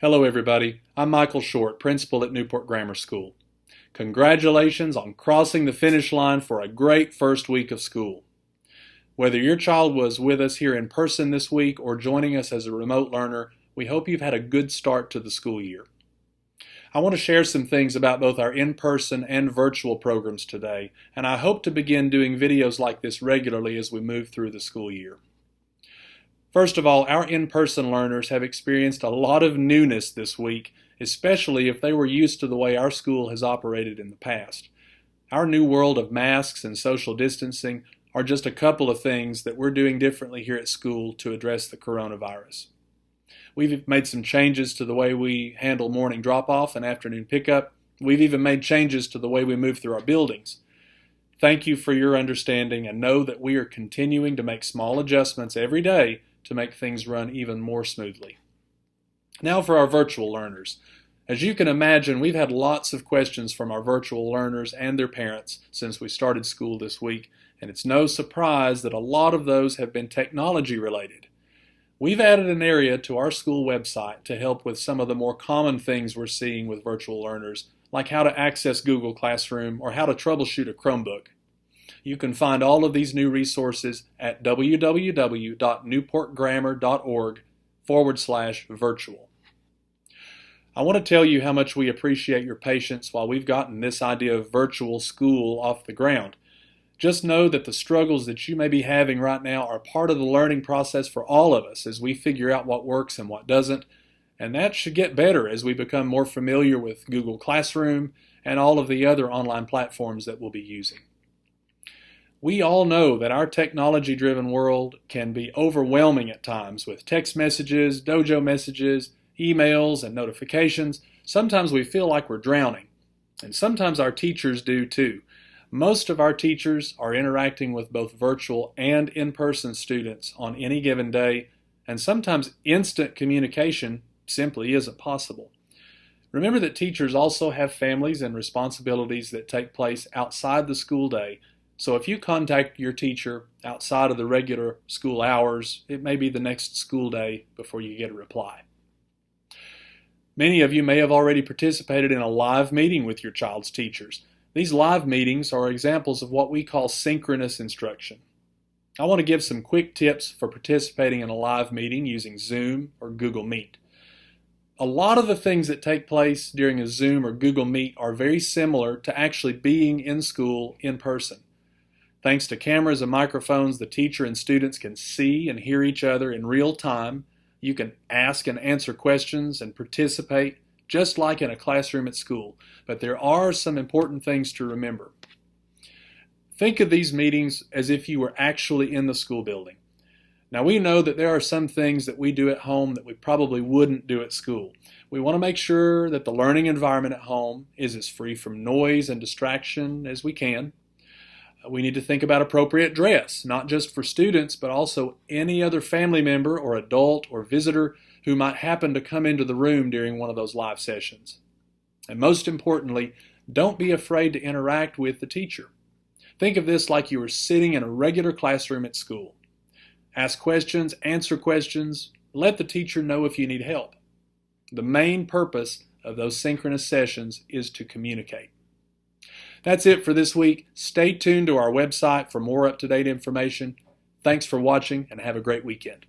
Hello everybody, I'm Michael Short, principal at Newport Grammar School. Congratulations on crossing the finish line for a great first week of school. Whether your child was with us here in person this week or joining us as a remote learner, we hope you've had a good start to the school year. I want to share some things about both our in-person and virtual programs today, and I hope to begin doing videos like this regularly as we move through the school year. First of all, our in-person learners have experienced a lot of newness this week, especially if they were used to the way our school has operated in the past. Our new world of masks and social distancing are just a couple of things that we're doing differently here at school to address the coronavirus. We've made some changes to the way we handle morning drop-off and afternoon pickup. We've even made changes to the way we move through our buildings. Thank you for your understanding, and know that we are continuing to make small adjustments every day to make things run even more smoothly. Now for our virtual learners. As you can imagine, we've had lots of questions from our virtual learners and their parents since we started school this week, and it's no surprise that a lot of those have been technology related. We've added an area to our school website to help with some of the more common things we're seeing with virtual learners, like how to access Google Classroom or how to troubleshoot a Chromebook. You can find all of these new resources at www.newportgrammar.org/virtual. I want to tell you how much we appreciate your patience while we've gotten this idea of virtual school off the ground. Just know that the struggles that you may be having right now are part of the learning process for all of us as we figure out what works and what doesn't, and that should get better as we become more familiar with Google Classroom and all of the other online platforms that we'll be using. We all know that our technology-driven world can be overwhelming at times with text messages, dojo messages, emails, and notifications. Sometimes we feel like we're drowning, and sometimes our teachers do too. Most of our teachers are interacting with both virtual and in-person students on any given day, and sometimes instant communication simply isn't possible. Remember that teachers also have families and responsibilities that take place outside the school day. So if you contact your teacher outside of the regular school hours, it may be the next school day before you get a reply. Many of you may have already participated in a live meeting with your child's teachers. These live meetings are examples of what we call synchronous instruction. I want to give some quick tips for participating in a live meeting using Zoom or Google Meet. A lot of the things that take place during a Zoom or Google Meet are very similar to actually being in school in person. Thanks to cameras and microphones, the teacher and students can see and hear each other in real time. You can ask and answer questions and participate just like in a classroom at school. But there are some important things to remember. Think of these meetings as if you were actually in the school building. Now we know that there are some things that we do at home that we probably wouldn't do at school. We want to make sure that the learning environment at home is as free from noise and distraction as we can. We need to think about appropriate dress, not just for students, but also any other family member or adult or visitor who might happen to come into the room during one of those live sessions. And most importantly, don't be afraid to interact with the teacher. Think of this like you were sitting in a regular classroom at school. Ask questions, answer questions, let the teacher know if you need help. The main purpose of those synchronous sessions is to communicate. That's it for this week. Stay tuned to our website for more up-to-date information. Thanks for watching and have a great weekend.